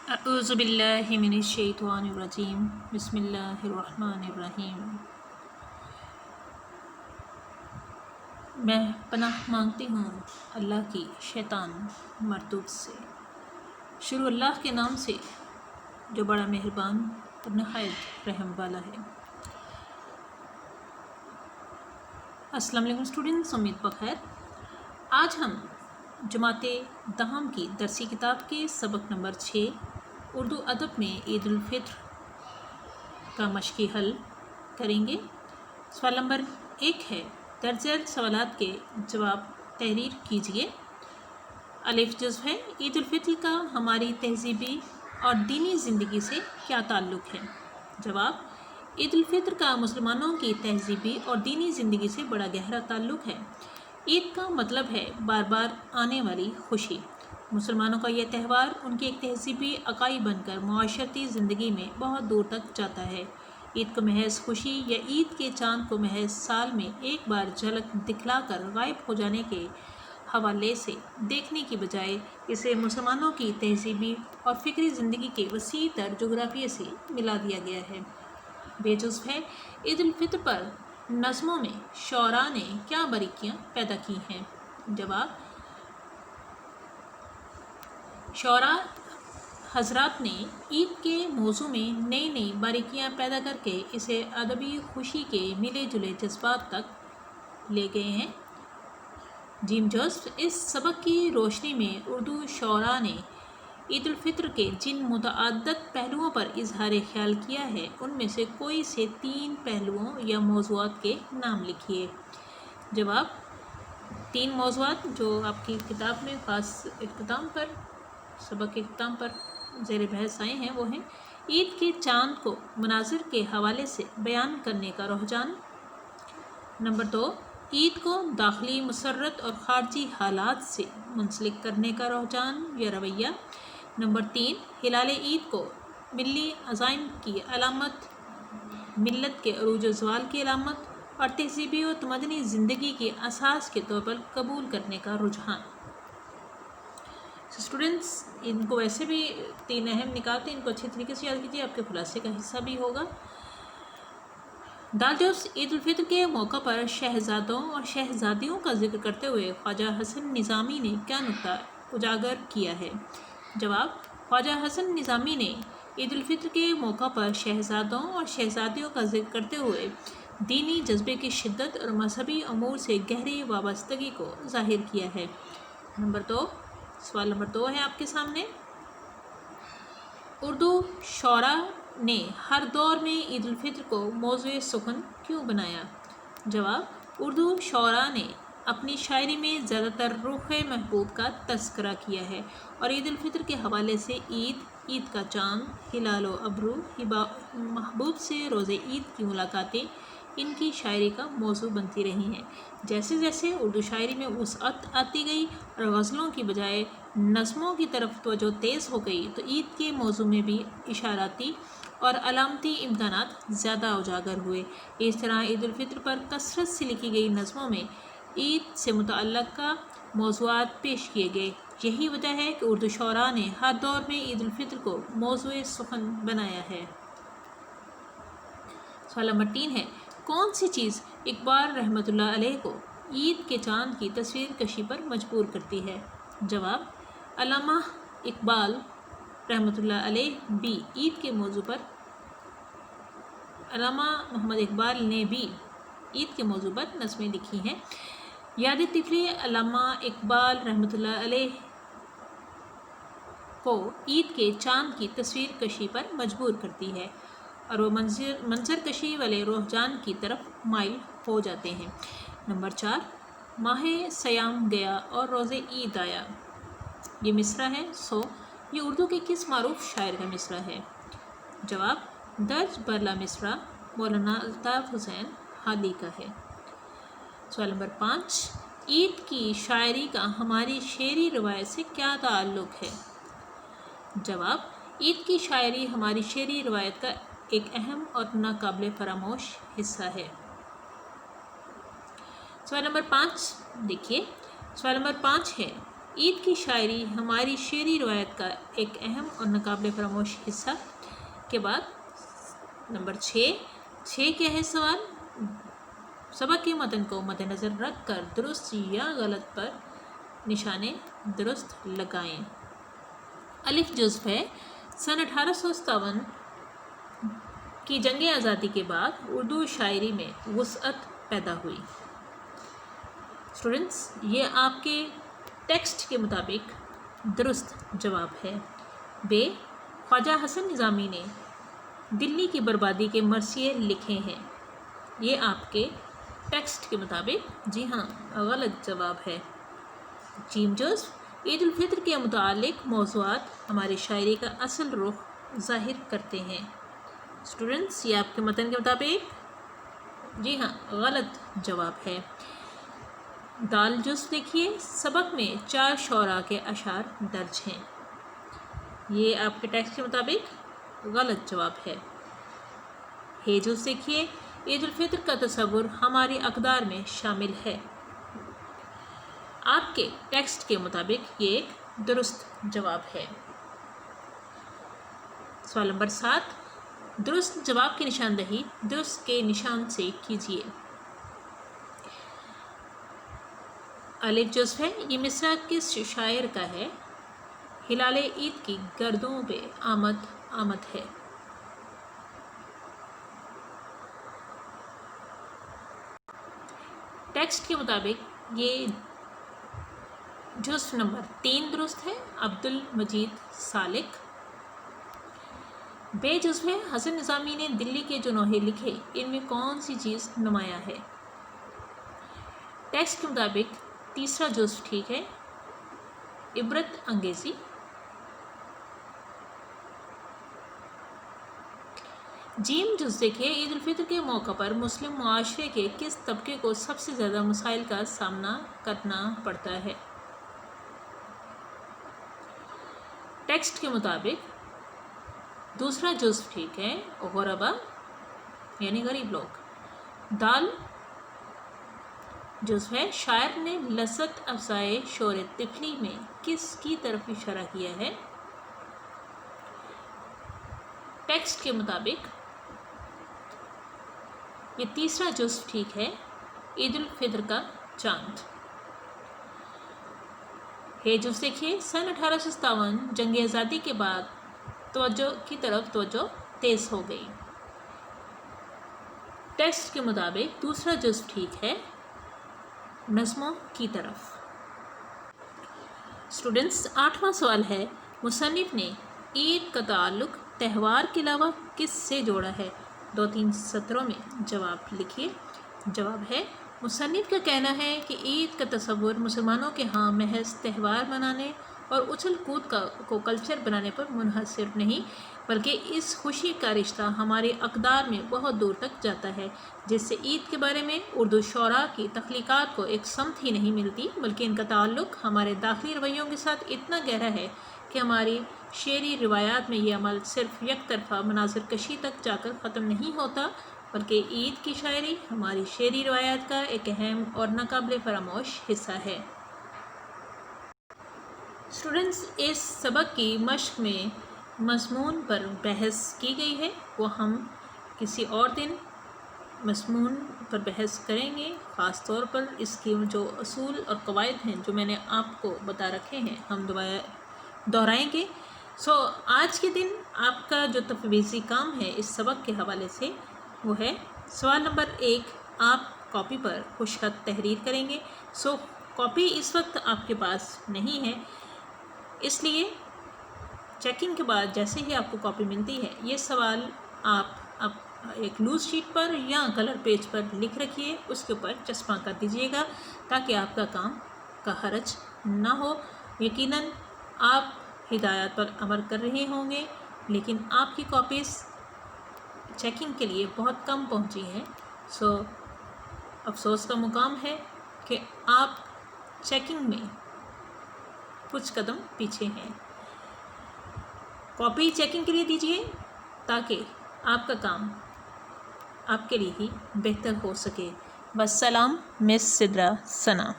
اعوذ باللہ من الشیطان الرجیم بسم اللہ الرحمن الرحیم۔ میں پناہ مانگتی ہوں اللہ کی شیطان مردود سے۔ شروع اللہ کے نام سے جو بڑا مہربان اور نہایت رحم والا ہے۔ السلام علیکم اسٹوڈنٹس، امید بخیر۔ آج ہم جماعت دہم کی درسی کتاب کے سبق نمبر 6 اردو ادب میں عید الفطر کا مشقی حل کریں گے۔ سوال نمبر 1 ہے، درج ذیل سوالات کے جواب تحریر کیجیے۔ الف جزو ہے، عید الفطر کا ہماری تہذیبی اور دینی زندگی سے کیا تعلق ہے؟ جواب، عید الفطر کا مسلمانوں کی تہذیبی اور دینی زندگی سے بڑا گہرا تعلق ہے۔ عید کا مطلب ہے بار بار آنے والی خوشی۔ مسلمانوں کا یہ تہوار ان کی ایک تہذیبی اکائی بن کر معاشرتی زندگی میں بہت دور تک جاتا ہے۔ عید کو محض خوشی یا عید کے چاند کو محض سال میں ایک بار جھلک دکھلا کر غائب ہو جانے کے حوالے سے دیکھنے کی بجائے اسے مسلمانوں کی تہذیبی اور فکری زندگی کے وسیع تر جغرافیے سے ملا دیا گیا ہے۔ بے جزو ہے، عید الفطر پر نظموں میں شعراء نے کیا باریکیاں پیدا کی ہیں؟ جواب، شعراء حضرات نے عید کے موضوع میں نئی نئی باریکیاں پیدا کر کے اسے ادبی خوشی کے ملے جلے جذبات تک لے گئے ہیں۔ جیم جزو، اس سبق کی روشنی میں اردو شعراء نے عید الفطر کے جن متعدد پہلوؤں پر اظہار خیال کیا ہے ان میں سے کوئی سے 3 پہلوؤں یا موضوعات کے نام لکھیے۔ جواب، 3 موضوعات جو آپ کی کتاب میں خاص اختتام پر سبق کے اختتام پر زیر بحث آئے ہیں وہ ہیں: عید کے چاند کو مناظر کے حوالے سے بیان کرنے کا رجحان۔ نمبر 2، عید کو داخلی مسرت اور خارجی حالات سے منسلک کرنے کا رجحان یا رویہ۔ نمبر 3، ہلال عید کو ملی عزائم کی علامت، ملت کے عروج و زوال کی علامت اور تہذیبی و تمدنی زندگی کی اساس کے طور پر قبول کرنے کا رجحان۔ اسٹوڈنٹس، ان کو ویسے بھی 3 اہم نکات ہیں، ان کو اچھی طریقے سے یاد کیجیے، آپ کے خلاصے کا حصہ بھی ہوگا۔ دالجوز عید الفطر کے موقع پر شہزادوں اور شہزادیوں کا ذکر کرتے ہوئے خواجہ حسن نظامی نے کیا نکتہ اجاگر کیا ہے؟ جواب، خواجہ حسن نظامی نے عید الفطر کے موقع پر شہزادوں اور شہزادیوں کا ذکر کرتے ہوئے دینی جذبے کی شدت اور مذہبی امور سے گہری وابستگی کو ظاہر کیا ہے۔ سوال نمبر 2 ہے آپ کے سامنے، اردو شعراء نے ہر دور میں عید الفطر کو موضوع سخن کیوں بنایا؟ جواب، اردو شعراء نے اپنی شاعری میں زیادہ تر رخ محبوب کا تذکرہ کیا ہے اور عید الفطر کے حوالے سے عید کا چاند، ہلال و ابرو، محبوب سے روز عید کی ملاقاتیں ان کی شاعری کا موضوع بنتی رہی ہیں۔ جیسے جیسے اردو شاعری میں وسعت آتی گئی اور غزلوں کی بجائے نظموں کی طرف توجہ تیز ہو گئی تو عید کے موضوع میں بھی اشاراتی اور علامتی امکانات زیادہ اجاگر ہوئے۔ اس طرح عید الفطر پر کثرت سے لکھی گئی نظموں میں عید سے متعلقہ موضوعات پیش کیے گئے۔ یہی وجہ ہے کہ اردو شعراء نے ہر دور میں عید الفطر کو موضوع سخن بنایا ہے۔ سوال نمبر 3 ہے، کون سی چیز اقبال رحمۃ اللہ علیہ کو عید کے چاند کی تصویر کشی پر مجبور کرتی ہے؟ جواب، علامہ اقبال رحمۃ اللہ علیہ بھی عید کے موضوع پر علامہ محمد اقبال نے بھی عید کے موضوع پر نظمیں لکھی ہیں۔ یاد طفلی علامہ اقبال رحمۃ اللہ علیہ کو عید کے چاند کی تصویر کشی پر مجبور کرتی ہے اور وہ منظر کشی والے رجحان کی طرف مائل ہو جاتے ہیں۔ نمبر 4، ماہ سیام گیا اور روز عید آیا، یہ مصرع ہے، یہ اردو کے کس معروف شاعر کا مصرع ہے؟ جواب، درج برلا مصرع مولانا الطاف حسین حادی کا ہے۔ سوال نمبر 5، عید کی شاعری کا ہماری شعری روایت سے کیا تعلق ہے؟ جواب، عید کی شاعری ہماری شعری روایت کا ایک اہم اور ناقابل فراموش حصہ ہے۔ سوال نمبر 5 دیکھیے، سوال نمبر 5 ہے، عید کی شاعری ہماری شعری روایت کا ایک اہم اور ناقابل فراموش حصہ کے بعد نمبر 6 کیا ہے سوال؟ سبق کے متن کو مد نظر رکھ کر درست یا غلط پر نشانے درست لگائیں۔ الف جزو ہے سن 1857 کی جنگ آزادی کے بعد اردو شاعری میں وسعت پیدا ہوئی۔ اسٹوڈنٹس، یہ آپ کے ٹیکسٹ کے مطابق درست جواب ہے۔ بے، خواجہ حسن نظامی نے دلی کی بربادی کے مرثیے لکھے ہیں۔ یہ آپ کے ٹیکسٹ کے مطابق جی ہاں غلط جواب ہے۔ جیم جزو، عید الفطر کے متعلق موضوعات ہماری شاعری کا اصل رخ ظاہر کرتے ہیں۔ اسٹوڈنٹس، یہ آپ کے متن کے مطابق جی ہاں غلط جواب ہے۔ دال جزو دیکھیے، سبق میں 4 شعراء کے اشعار درج ہیں۔ یہ آپ کے ٹیکسٹ کے مطابق غلط جواب ہے۔ ہے جزو دیکھیے، عید الفطر کا تصور ہماری اقدار میں شامل ہے۔ آپ کے ٹیکسٹ کے مطابق یہ ایک درست جواب ہے۔ سوال نمبر 7، درست جواب کی نشاندہی درست کے نشان سے کیجیے۔ الف جزو ہے، یہ مصرع کس شاعر کا ہے؟ ہلال عید کی گردوں پہ آمد آمد ہے۔ ٹیکسٹ کے مطابق یہ جزو نمبر 3 درست ہے، عبد المجید سالک۔ بے جزو ہے، حسن نظامی نے دلی کے جو نوحے لکھے ان میں کون سی چیز نمایاں ہے؟ ٹیکسٹ کے مطابق تیسرا جزو ٹھیک ہے، عبرت انگیزی۔ جیم جزو دیکھیں، عید الفطر کے موقع پر مسلم معاشرے کے کس طبقے کو سب سے زیادہ مسائل کا سامنا کرنا پڑتا ہے؟ ٹیکسٹ کے مطابق دوسرا جزو ٹھیک ہے، غربا یعنی غریب لوگ۔ دال جزو ہے، شاعر نے لذت افزائے شور طفلی میں کس کی طرف اشارہ کیا ہے؟ ٹیکسٹ کے مطابق یہ تیسرا جزو ٹھیک ہے، عید الفطر کا چاند۔ ہے جزو دیکھیے، سن 1857 جنگ آزادی کے بعد توجہ کی طرف توجہ تیز ہو گئی۔ ٹیکسٹ کے مطابق دوسرا جزو ٹھیک ہے، نظموں کی طرف۔ اسٹوڈنٹس، 8واں سوال ہے، مصنف نے عید کا تعلق تہوار کے علاوہ کس سے جوڑا ہے؟ 2-3 سطروں میں جواب لکھیے۔ جواب ہے، مصنف کا کہنا ہے کہ عید کا تصور مسلمانوں کے ہاں محض تہوار منانے اور اچھل کود کو کلچر بنانے پر منحصر نہیں، بلکہ اس خوشی کا رشتہ ہماری اقدار میں بہت دور تک جاتا ہے، جس سے عید کے بارے میں اردو شعراء کی تخلیقات کو ایک سمت ہی نہیں ملتی، بلکہ ان کا تعلق ہمارے داخلی رویوں کے ساتھ اتنا گہرا ہے کہ ہماری شعری روایات میں یہ عمل صرف یک طرفہ مناظر کشی تک جا کر ختم نہیں ہوتا، بلکہ عید کی شاعری ہماری شعری روایات کا ایک اہم اور ناقابل فراموش حصہ ہے۔ اسٹوڈنٹس، اس سبق کی مشق میں مضمون پر بحث کی گئی ہے، وہ ہم کسی اور دن مضمون پر بحث کریں گے۔ خاص طور پر اس کی جو اصول اور قواعد ہیں جو میں نے آپ کو بتا رکھے ہیں ہم دہرائیں گے۔ آج کے دن آپ کا جو تفویضی کام ہے اس سبق کے حوالے سے وہ ہے سوال نمبر 1، آپ کاپی پر خوش خط تحریر کریں گے۔ کاپی اس وقت آپ کے پاس نہیں ہے، اس لیے چیکنگ کے بعد جیسے ہی آپ کو کاپی ملتی ہے یہ سوال آپ ایک لوز شیٹ پر یا کلر پیج پر لکھ رکھیے، اس کے اوپر چسپاں کر دیجیے گا تاکہ آپ کا کام کا حرج نہ ہو۔ یقیناً آپ ہدایات پر عمل کر رہے ہوں گے، لیکن آپ کی کاپیز چیکنگ کے لیے بہت کم پہنچی ہیں، افسوس کا مقام ہے کہ آپ چیکنگ میں کچھ قدم پیچھے ہیں۔ کاپی چیکنگ کے لیے دیجیے تاکہ آپ کا کام آپ کے لیے ہی بہتر ہو سکے۔ والسلام، مس سدرا ثنا۔